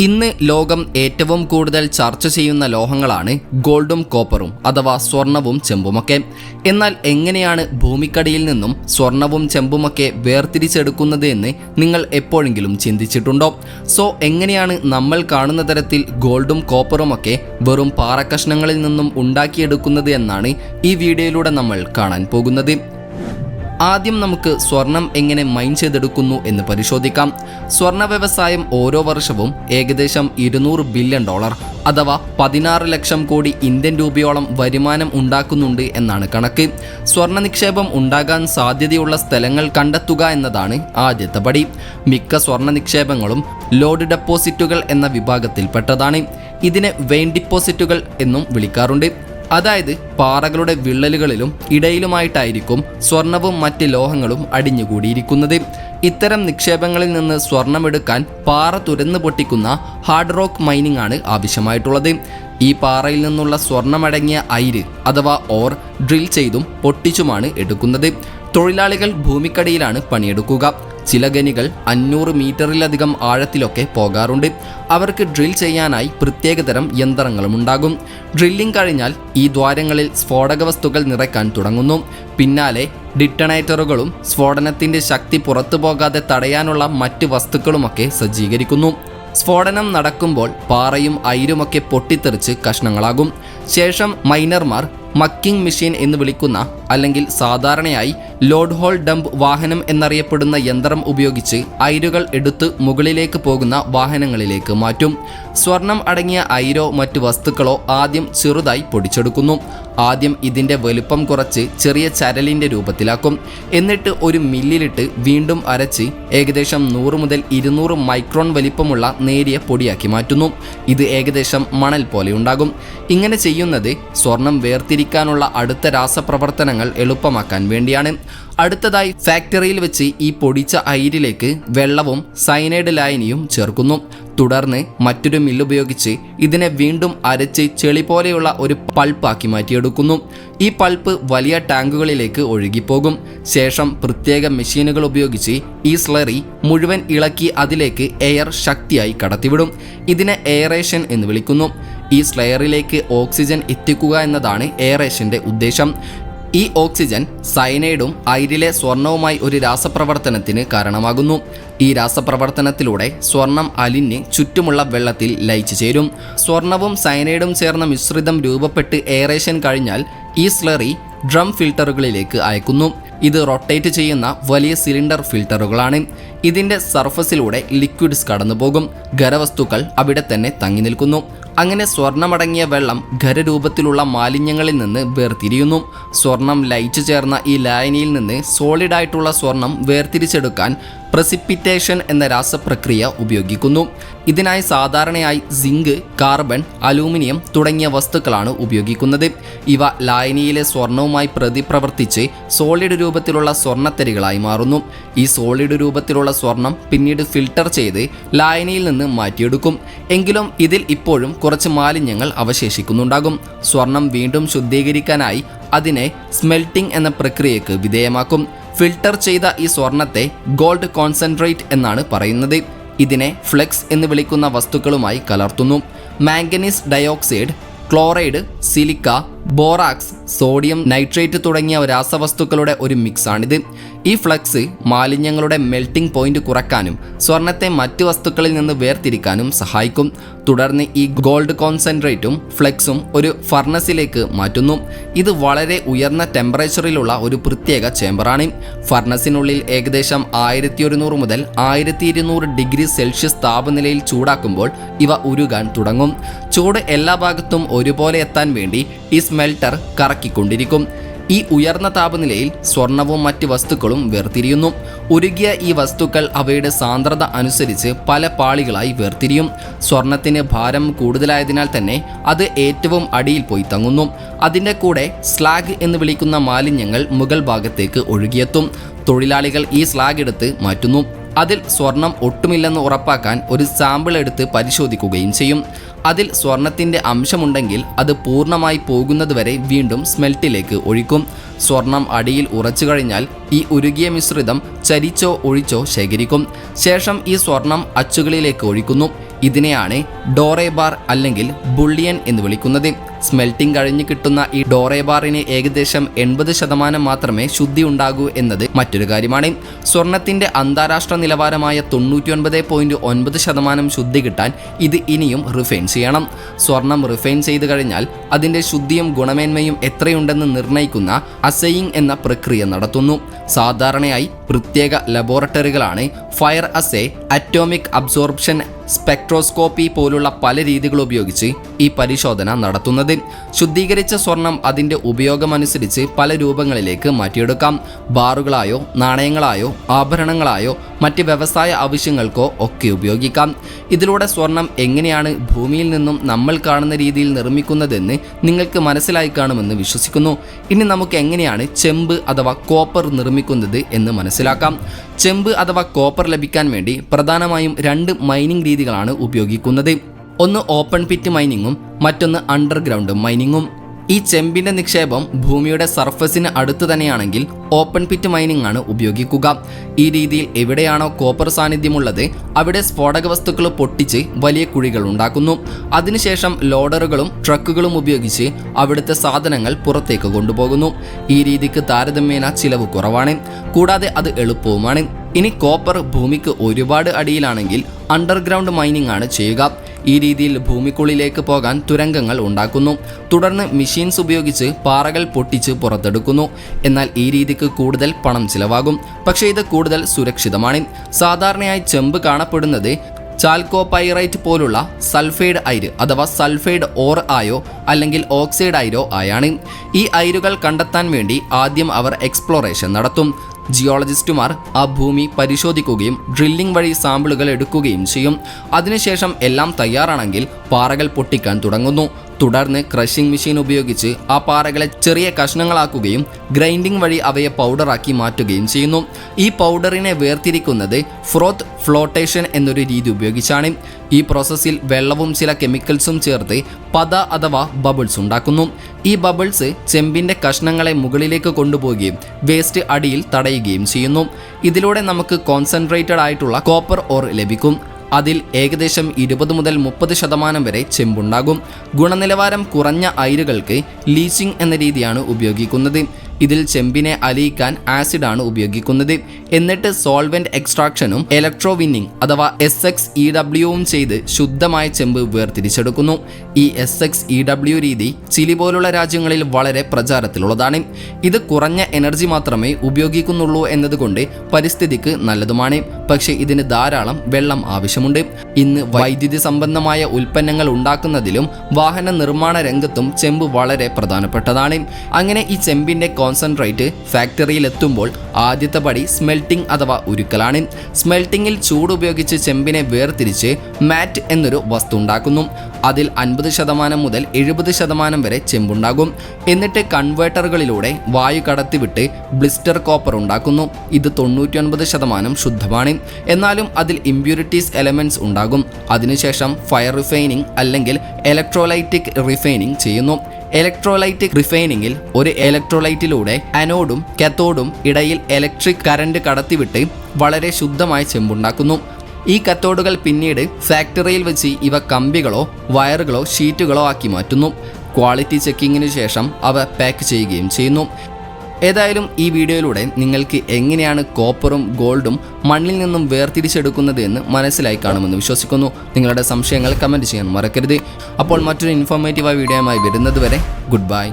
ഇന്ന് ലോകം ഏറ്റവും കൂടുതൽ ചർച്ച ചെയ്യുന്ന ലോഹങ്ങളാണ് ഗോൾഡും കോപ്പറും അഥവാ സ്വർണവും ചെമ്പുമൊക്കെ. എന്നാൽ എങ്ങനെയാണ് ഭൂമിക്കടിയിൽ നിന്നും സ്വർണവും ചെമ്പുമൊക്കെ വേർതിരിച്ചെടുക്കുന്നത് എന്ന് നിങ്ങൾ എപ്പോഴെങ്കിലും ചിന്തിച്ചിട്ടുണ്ടോ? എങ്ങനെയാണ് നമ്മൾ കാണുന്ന തരത്തിൽ ഗോൾഡും കോപ്പറുമൊക്കെ വെറും പാറക്കഷ്ണങ്ങളിൽ നിന്നും ഉണ്ടാക്കിയെടുക്കുന്നത് എന്നാണ് ഈ വീഡിയോയിലൂടെ നമ്മൾ കാണാൻ പോകുന്നത്. ആദ്യം നമുക്ക് സ്വർണം എങ്ങനെ മൈൻ ചെയ്തെടുക്കുന്നു എന്ന് പരിശോധിക്കാം. സ്വർണ്ണ വ്യവസായം ഓരോ വർഷവും ഏകദേശം $200 ബില്യൺ അഥവാ 16 ലക്ഷം കോടി ഇന്ത്യൻ രൂപയോളം വരുമാനം ഉണ്ടാക്കുന്നുണ്ട് എന്നാണ് കണക്ക്. സ്വർണ്ണ നിക്ഷേപം ഉണ്ടാകാൻ സാധ്യതയുള്ള സ്ഥലങ്ങൾ കണ്ടെത്തുക എന്നതാണ് ആദ്യത്തെ പടി. മിക്ക സ്വർണ്ണ നിക്ഷേപങ്ങളും ലോഡ് ഡെപ്പോസിറ്റുകൾ എന്ന വിഭാഗത്തിൽപ്പെട്ടതാണ്. ഇതിനെ വെയിൻ ഡിപ്പോസിറ്റുകൾ എന്നും വിളിക്കാറുണ്ട്. അതായത് പാറകളുടെ വിള്ളലുകളിലും ഇടയിലുമായിട്ടായിരിക്കും സ്വർണവും മറ്റ് ലോഹങ്ങളും അടിഞ്ഞുകൂടിയിരിക്കുന്നത്. ഇത്തരം നിക്ഷേപങ്ങളിൽ നിന്ന് സ്വർണമെടുക്കാൻ പാറ തുരന്നു പൊട്ടിക്കുന്ന ഹാർഡ് റോക്ക് മൈനിങ് ആണ് ആവശ്യമായിട്ടുള്ളത്. ഈ പാറയിൽ നിന്നുള്ള സ്വർണമടങ്ങിയ അയിര് അഥവാ ഓർ ഡ്രിൽ ചെയ്തും പൊട്ടിച്ചുമാണ് എടുക്കുന്നത്. തൊഴിലാളികൾ ഭൂമിക്കടിയിലാണ് പണിയെടുക്കുക. ചില ഖനികൾ 500 മീറ്ററിലധികം ആഴത്തിലൊക്കെ പോകാറുണ്ട്. അവർക്ക് ഡ്രിൽ ചെയ്യാനായി പ്രത്യേകതരം യന്ത്രങ്ങളും ഉണ്ടാകും. ഡ്രില്ലിംഗ് കഴിഞ്ഞാൽ ഈ ദ്വാരങ്ങളിൽ സ്ഫോടക വസ്തുക്കൾ നിറയ്ക്കാൻ തുടങ്ങുന്നു. പിന്നാലെ ഡിറ്റണേറ്ററുകളും സ്ഫോടനത്തിൻ്റെ ശക്തി പുറത്തു പോകാതെ തടയാനുള്ള മറ്റ് വസ്തുക്കളുമൊക്കെ സജ്ജീകരിക്കുന്നു. സ്ഫോടനം നടക്കുമ്പോൾ പാറയും അയിരുമൊക്കെ പൊട്ടിത്തെറിച്ച് കഷ്ണങ്ങളാകും. ശേഷം മൈനർമാർ മക്കിംഗ് മെഷീൻ എന്ന് വിളിക്കുന്ന അല്ലെങ്കിൽ സാധാരണയായി ലോഡ് ഹോൾ ഡംപ് വാഹനം എന്നറിയപ്പെടുന്ന യന്ത്രം ഉപയോഗിച്ച് അയിരുകൾ എടുത്ത് മുകളിലേക്ക് പോകുന്ന വാഹനങ്ങളിലേക്ക് മാറ്റും. സ്വർണം അടങ്ങിയ അയിരോ മറ്റു വസ്തുക്കളോ ആദ്യം ചെറുതായി പൊടിച്ചെടുക്കുന്നു. ആദ്യം ഇതിൻ്റെ വലുപ്പം കുറച്ച് ചെറിയ ചരലിൻ്റെ രൂപത്തിലാക്കും. എന്നിട്ട് ഒരു മില്ലിലിട്ട് വീണ്ടും അരച്ച് ഏകദേശം 100 മുതൽ 200 മൈക്രോൺ വലിപ്പമുള്ള നേരിയ പൊടിയാക്കി മാറ്റുന്നു. ഇത് ഏകദേശം മണൽ പോലെ ഉണ്ടാകും. ഇങ്ങനെ ചെയ്യുന്നത് സ്വർണം വേർതിരിക്കാനുള്ള അടുത്ത രാസപ്രവർത്തനങ്ങൾ എളുപ്പമാക്കാൻ വേണ്ടിയാണ്. അടുത്തതായി ഫാക്ടറിയിൽ വെച്ച് ഈ പൊടിച്ച അയിരിലേക്ക് വെള്ളവും സയനൈഡ് ലായനിയും ചേർക്കുന്നു. തുടർന്ന് മറ്റൊരു മില്ലുപയോഗിച്ച് ഇതിനെ വീണ്ടും അരച്ച് ചെളി പോലെയുള്ള ഒരു പൾപ്പാക്കി മാറ്റിയെടുക്കുന്നു. ഈ പൾപ്പ് വലിയ ടാങ്കുകളിലേക്ക് ഒഴുകിപ്പോകും. ശേഷം പ്രത്യേക മെഷീനുകൾ ഉപയോഗിച്ച് ഈ സ്ലറി മുഴുവൻ ഇളക്കി അതിലേക്ക് എയർ ശക്തിയായി കടത്തിവിടും. ഇതിനെ എയറേഷൻ എന്ന് വിളിക്കുന്നു. ഈ സ്ലെയറിലേക്ക് ഓക്സിജൻ എത്തിക്കുക എന്നതാണ് എയറേഷൻ്റെ ഉദ്ദേശം. ഈ ഓക്സിജൻ സയനൈഡും അയിരിലെ സ്വർണവുമായി ഒരു രാസപ്രവർത്തനത്തിന് കാരണമാകുന്നു. ഈ രാസപ്രവർത്തനത്തിലൂടെ സ്വർണം അലിഞ്ഞ് ചുറ്റുമുള്ള വെള്ളത്തിൽ ലയിച്ചു ചേരും. സ്വർണവും സയനൈഡും ചേർന്ന മിശ്രിതം രൂപപ്പെട്ട് എയറേഷൻ കഴിഞ്ഞാൽ ഈ സ്ലറി ഡ്രം ഫിൽട്ടറുകളിലേക്ക് അയക്കുന്നു. ഇത് റൊട്ടേറ്റ് ചെയ്യുന്ന വലിയ സിലിണ്ടർ ഫിൽട്ടറുകളാണ്. ഇതിൻ്റെ സർഫസിലൂടെ ലിക്വിഡ്സ് കടന്നുപോകും. ഖരവസ്തുക്കൾ അവിടെ തന്നെ തങ്ങി നിൽക്കുന്നു. അങ്ങനെ സ്വർണമടങ്ങിയ വെള്ളം ഖരരൂപത്തിലുള്ള മാലിന്യങ്ങളിൽ നിന്ന് വേർതിരിയുന്നു. സ്വർണം ലയിച്ചു ചേർന്ന ഈ ലായനിയിൽ നിന്ന് സോളിഡായിട്ടുള്ള സ്വർണം വേർതിരിച്ചെടുക്കാൻ പ്രസിപ്പിറ്റേഷൻ എന്ന രാസപ്രക്രിയ ഉപയോഗിക്കുന്നു. ഇതിനായി സാധാരണയായി സിങ്ക്, കാർബൺ, അലൂമിനിയം തുടങ്ങിയ വസ്തുക്കളാണ് ഉപയോഗിക്കുന്നത്. ഇവ ലായനിയിലെ സ്വർണവുമായി പ്രതിപ്രവർത്തിച്ച് സോളിഡ് രൂപത്തിലുള്ള സ്വർണ്ണത്തരികളായി മാറുന്നു. ഈ സോളിഡ് രൂപത്തിലുള്ള സ്വർണം പിന്നീട് ഫിൽട്ടർ ചെയ്ത് ലായനിയിൽ നിന്ന് മാറ്റിയെടുക്കും. എങ്കിലും ഇതിൽ ഇപ്പോഴും കുറച്ച് മാലിന്യങ്ങൾ അവശേഷിക്കുന്നുണ്ടാകും. സ്വർണം വീണ്ടും ശുദ്ധീകരിക്കാനായി അതിനെ സ്മെൽറ്റിംഗ് എന്ന പ്രക്രിയക്ക് വിധേയമാക്കും. ഫിൽട്ടർ ചെയ്ത ഈ സ്വർണത്തെ ഗോൾഡ് കോൺസെൻട്രേറ്റ് എന്നാണ് പറയുന്നത്. ഇതിനെ ഫ്ലെക്സ് എന്ന് വിളിക്കുന്ന വസ്തുക്കളുമായി കലർത്തുന്നു. Manganese dioxide, chloride, silica, borax, sodium nitrate തുടങ്ങിയ രാസവസ്തുക്കളുടെ ഒരു മിക്സാണിത്. ഈ ഫ്ലക്സ് മാലിന്യങ്ങളുടെ മെൽറ്റിംഗ് പോയിന്റ് കുറയ്ക്കാനും സ്വർണത്തെ മറ്റ് വസ്തുക്കളിൽ നിന്ന് വേർതിരിക്കാനും സഹായിക്കും. തുടർന്ന് ഈ ഗോൾഡ് കോൺസെൻട്രേറ്റും ഫ്ലെക്സും ഒരു ഫർണസിലേക്ക് മാറ്റുന്നു. ഇത് വളരെ ഉയർന്ന ടെമ്പറേച്ചറിലുള്ള ഒരു പ്രത്യേക ചേമ്പറാണ്. ഫർണസിനുള്ളിൽ ഏകദേശം 1100 മുതൽ 1200 ഡിഗ്രി സെൽഷ്യസ് താപനിലയിൽ ചൂടാക്കുമ്പോൾ ഇവ ഉരുകാൻ തുടങ്ങും. ചൂട് എല്ലാ ഭാഗത്തും ഒരുപോലെ എത്താൻ വേണ്ടി ഈ സ്മെൽറ്റർ കറക്കിക്കൊണ്ടിരിക്കും. ഈ ഉയർന്ന താപനിലയിൽ സ്വർണവും മറ്റ് വസ്തുക്കളും വേർതിരിയുന്നു. ഉരുകിയ ഈ വസ്തുക്കൾ അവയുടെ സാന്ദ്രത അനുസരിച്ച് പല പാളികളായി വേർതിരിയും. സ്വർണത്തിന് ഭാരം കൂടുതലായതിനാൽ തന്നെ അത് ഏറ്റവും അടിയിൽ പോയി തങ്ങുന്നു. അതിൻ്റെ കൂടെ സ്ലാഗ് എന്ന് വിളിക്കുന്ന മാലിന്യങ്ങൾ മുകൾ ഭാഗത്തേക്ക് ഒഴുകിയെത്തും. തൊഴിലാളികൾ ഈ സ്ലാഗ് എടുത്ത് മാറ്റുന്നു. അതിൽ സ്വർണം ഒട്ടുമില്ലെന്ന് ഉറപ്പാക്കാൻ ഒരു സാമ്പിൾ എടുത്ത് പരിശോധിക്കുകയും ചെയ്യും. അതിൽ സ്വർണത്തിൻ്റെ അംശമുണ്ടെങ്കിൽ അത് പൂർണ്ണമായി പോകുന്നതുവരെ വീണ്ടും സ്മെൽറ്റിലേക്ക് ഒഴിക്കും. സ്വർണം അടിയിൽ ഉറച്ചു കഴിഞ്ഞാൽ ഈ ഉരുകിയ മിശ്രിതം ചരിച്ചോ ഒഴിച്ചോ ശേഖരിക്കും. ശേഷം ഈ സ്വർണം അച്ചുകളിലേക്ക് ഒഴിക്കുന്നു. ഇതിനെയാണ് ഡോറേ ബാർ അല്ലെങ്കിൽ ബുള്ളിയൻ എന്ന് വിളിക്കുന്നത്. സ്മെൽറ്റിംഗ് കഴിഞ്ഞ് കിട്ടുന്ന ഈ ഡോറേ ബാറിന് ഏകദേശം 80% മാത്രമേ ശുദ്ധി ഉണ്ടാകൂ എന്നത് മറ്റൊരു കാര്യമാണ്. സ്വർണത്തിന്റെ അന്താരാഷ്ട്ര നിലവാരമായ 99.9% ശുദ്ധി കിട്ടാൻ ഇത് ഇനിയും റിഫൈൻ ചെയ്യണം. സ്വർണം റിഫൈൻ ചെയ്ത് കഴിഞ്ഞാൽ അതിന്റെ ശുദ്ധിയും ഗുണമേന്മയും എത്രയുണ്ടെന്ന് നിർണ്ണയിക്കുന്ന അസയിങ് എന്ന പ്രക്രിയ നടത്തുന്നു. സാധാരണയായി പ്രത്യേക ലബോറട്ടറികളാണ് ഫയർ അസേ, അറ്റോമിക് അബ്സോർപ്ഷൻ സ്പെക്ട്രോസ്കോപ്പി പോലുള്ള പല രീതികൾ ഉപയോഗിച്ച് ഈ പരിശോധന നടത്തുന്നത്. ശുദ്ധീകരിച്ച സ്വർണം അതിൻ്റെ ഉപയോഗമനുസരിച്ച് പല രൂപങ്ങളിലേക്ക് മാറ്റിയെടുക്കാം. ബാറുകളായോ നാണയങ്ങളായോ ആഭരണങ്ങളായോ മറ്റ് വ്യവസായ ആവശ്യങ്ങൾക്കോ ഒക്കെ ഉപയോഗിക്കാം. ഇതിലൂടെ സ്വർണം എങ്ങനെയാണ് ഭൂമിയിൽ നിന്നും നമ്മൾ കാണുന്ന രീതിയിൽ നിർമ്മിക്കുന്നതെന്ന് നിങ്ങൾക്ക് മനസ്സിലായി കാണുമെന്ന് വിശ്വസിക്കുന്നു. ഇനി നമുക്ക് എങ്ങനെയാണ് ചെമ്പ് അഥവാ കോപ്പർ നിർമ്മിക്കുന്നത് എന്ന് മനസ്സിലാക്കാം. ചെമ്പ് അഥവാ കോപ്പർ ലഭിക്കാൻ വേണ്ടി പ്രധാനമായും 2 മൈനിങ് രീതികളാണ് ഉപയോഗിക്കുന്നത്. ഒന്ന് ഓപ്പൺ പിറ്റ് മൈനിങ്ങും മറ്റൊന്ന് അണ്ടർഗ്രൗണ്ട് മൈനിങ്ങും. ഈ ചെമ്പിന്റെ നിക്ഷേപം ഭൂമിയുടെ സർഫസിന് അടുത്ത് തന്നെയാണെങ്കിൽ ഓപ്പൺ പിറ്റ് മൈനിങ് ആണ് ഉപയോഗിക്കുക. ഈ രീതിയിൽ എവിടെയാണോ കോപ്പർ സാന്നിധ്യമുള്ളത് അവിടെ സ്ഫോടക വസ്തുക്കൾ പൊട്ടിച്ച് വലിയ കുഴികൾ ഉണ്ടാക്കുന്നു. അതിനുശേഷം ലോഡറുകളും ട്രക്കുകളും ഉപയോഗിച്ച് അവിടുത്തെ സാധനങ്ങൾ പുറത്തേക്ക് കൊണ്ടുപോകുന്നു. ഈ രീതിക്ക് താരതമ്യേന ചിലവ് കുറവാണ്, കൂടാതെ അത് എളുപ്പവുമാണ്. ഇനി കോപ്പർ ഭൂമിക്ക് ഒരുപാട് അടിയിലാണെങ്കിൽ അണ്ടർഗ്രൗണ്ട് മൈനിങ് ആണ് ചെയ്യുക. ഈ രീതിയിൽ ഭൂമിക്കുള്ളിലേക്ക് പോകാൻ തുരങ്കങ്ങൾ ഉണ്ടാക്കുന്നു. തുടർന്ന് മെഷീൻസ് ഉപയോഗിച്ച് പാറകൾ പൊട്ടിച്ച് പുറത്തെടുക്കുന്നു. എന്നാൽ ഈ രീതിക്ക് കൂടുതൽ പണം ചിലവാകും, പക്ഷേ ഇത് കൂടുതൽ സുരക്ഷിതമാണ്. സാധാരണയായി ചെമ്പ് കാണപ്പെടുന്നത് ചാൽക്കോപൈറൈറ്റ് പോലുള്ള സൾഫൈഡ് അയിര് അഥവാ സൾഫൈഡ് ഓർ ആയോ അല്ലെങ്കിൽ ഓക്സൈഡ് അയിരോ ആയാണ്. ഈ അയിരുകൾ കണ്ടെത്താൻ വേണ്ടി ആദ്യം അവർ എക്സ്പ്ലോറേഷൻ നടത്തും. ജിയോളജിസ്റ്റുമാർ ആ ഭൂമി പരിശോധിക്കുകയും ഡ്രില്ലിംഗ് വഴി സാമ്പിളുകൾ എടുക്കുകയും ചെയ്യും. അതിനുശേഷം എല്ലാം തയ്യാറാണെങ്കിൽ പാറകൾ പൊട്ടിക്കാൻ തുടങ്ങുന്നു. തുടർന്ന് ക്രഷിംഗ് മെഷീൻ ഉപയോഗിച്ച് ആ പാറകളെ ചെറിയ കഷ്ണങ്ങളാക്കുകയും ഗ്രൈൻഡിംഗ് വഴി അവയെ പൗഡറാക്കി മാറ്റുകയും ചെയ്യുന്നു. ഈ പൗഡറിനെ വേർതിരിക്കുന്നത് ഫ്രോത്ത് ഫ്ലോട്ടേഷൻ എന്നൊരു രീതി ഉപയോഗിച്ചാണ്. ഈ പ്രോസസ്സിൽ വെള്ളവും ചില കെമിക്കൽസും ചേർത്ത് പത അഥവാ ബബിൾസ് ഉണ്ടാക്കുന്നു. ഈ ബബിൾസ് ചെമ്പിൻ്റെ കഷ്ണങ്ങളെ മുകളിലേക്ക് കൊണ്ടുപോവുകയും വേസ്റ്റ് അടിയിൽ തടയുകയും ചെയ്യുന്നു. ഇതിലൂടെ നമുക്ക് കോൺസെൻട്രേറ്റഡ് ആയിട്ടുള്ള കോപ്പർ ഓർ ലഭിക്കും. അതിൽ ഏകദേശം 20 മുതൽ 30% വരെ ചെമ്പുണ്ടാകും. ഗുണനിലവാരം കുറഞ്ഞ അയിരുകൾക്ക് ലീച്ചിങ് എന്ന രീതിയാണ് ഉപയോഗിക്കുന്നത്. ഇതിൽ ചെമ്പിനെ അലിയിക്കാൻ ആസിഡാണ് ഉപയോഗിക്കുന്നത്. എന്നിട്ട് സോൾവെന്റ് എക്സ്ട്രാക്ഷനും ഇലക്ട്രോവിന്നിങ് അഥവാ SXEWയും ചെയ്ത് ശുദ്ധമായ ചെമ്പ് വേർതിരിച്ചെടുക്കുന്നു. ഈ SXEW രീതി ചിലി പോലുള്ള രാജ്യങ്ങളിൽ വളരെ പ്രചാരത്തിലുള്ളതാണ്. ഇത് കുറഞ്ഞ എനർജി മാത്രമേ ഉപയോഗിക്കുന്നുള്ളൂ എന്നതുകൊണ്ട് പരിസ്ഥിതിക്ക് നല്ലതുമാണ്. പക്ഷേ ഇതിന് ധാരാളം വെള്ളം ആവശ്യമുണ്ട്. ഇന്ന് വൈദ്യുതി സംബന്ധമായ ഉൽപ്പന്നങ്ങൾ ഉണ്ടാക്കുന്നതിലും വാഹന നിർമ്മാണ രംഗത്തും ചെമ്പ് വളരെ പ്രധാനപ്പെട്ടതാണ്. അങ്ങനെ ഈ ചെമ്പിന്റെ കോൺസെൻട്രേറ്റ് ഫാക്ടറിയിൽ എത്തുമ്പോൾ ആദ്യത്തെ പടി സ്മെൽറ്റിംഗ് അഥവാ ഉരുക്കലാണ്. സ്മെൽറ്റിംഗിൽ ചൂട് ഉപയോഗിച്ച് ചെമ്പിനെ വേർതിരിച്ച് മാറ്റ് എന്നൊരു വസ്തു ഉണ്ടാക്കുന്നു. അതിൽ 50% മുതൽ 70% വരെ ചെമ്പുണ്ടാകും. എന്നിട്ട് കൺവേർട്ടറുകളിലൂടെ വായു കടത്തിവിട്ട് ബ്ലിസ്റ്റർ കോപ്പർ ഉണ്ടാക്കുന്നു. ഇത് 99% ശുദ്ധമാണ്. എന്നാലും അതിൽ ഇമ്പ്യൂരിറ്റീസ് എലമെന്റ്സ് ഉണ്ടാകും. അതിനുശേഷം ഫയർ റിഫൈനിങ് അല്ലെങ്കിൽ ഇലക്ട്രോലൈറ്റിക് റിഫൈനിങ് ചെയ്യുന്നു. ഇലക്ട്രോലൈറ്റിക് റിഫൈനിങ്ങിൽ ഒരു ഇലക്ട്രോലൈറ്റിലൂടെ അനോഡും കത്തോഡും ഇടയിൽ ഇലക്ട്രിക് കറണ്ട് കടത്തിവിട്ട് വളരെ ശുദ്ധമായ ചെമ്പുണ്ടാക്കുന്നു. ഈ കത്തോഡുകൾ പിന്നീട് ഫാക്ടറിയിൽ വെച്ച് ഇവ കമ്പികളോ വയറുകളോ ഷീറ്റുകളോ ആക്കി മാറ്റുന്നു. ക്വാളിറ്റി ചെക്കിങ്ങിനു ശേഷം അവ പാക്ക് ചെയ്യുകയും ചെയ്യുന്നു. ഏതായാലും ഈ വീഡിയോയിലൂടെ നിങ്ങൾക്ക് എങ്ങനെയാണ് കോപ്പറും ഗോൾഡും മണ്ണിൽ നിന്നും വേർതിരിച്ചെടുക്കുന്നത് എന്ന് മനസ്സിലായി കാണുമെന്ന് വിശ്വസിക്കുന്നു. നിങ്ങളുടെ സംശയങ്ങൾ കമൻറ്റ് ചെയ്യാൻ മറക്കരുത്. അപ്പോൾ മറ്റൊരു ഇൻഫോർമേറ്റീവായ വീഡിയോയുമായി വരുന്നത് വരെ ഗുഡ് ബൈ.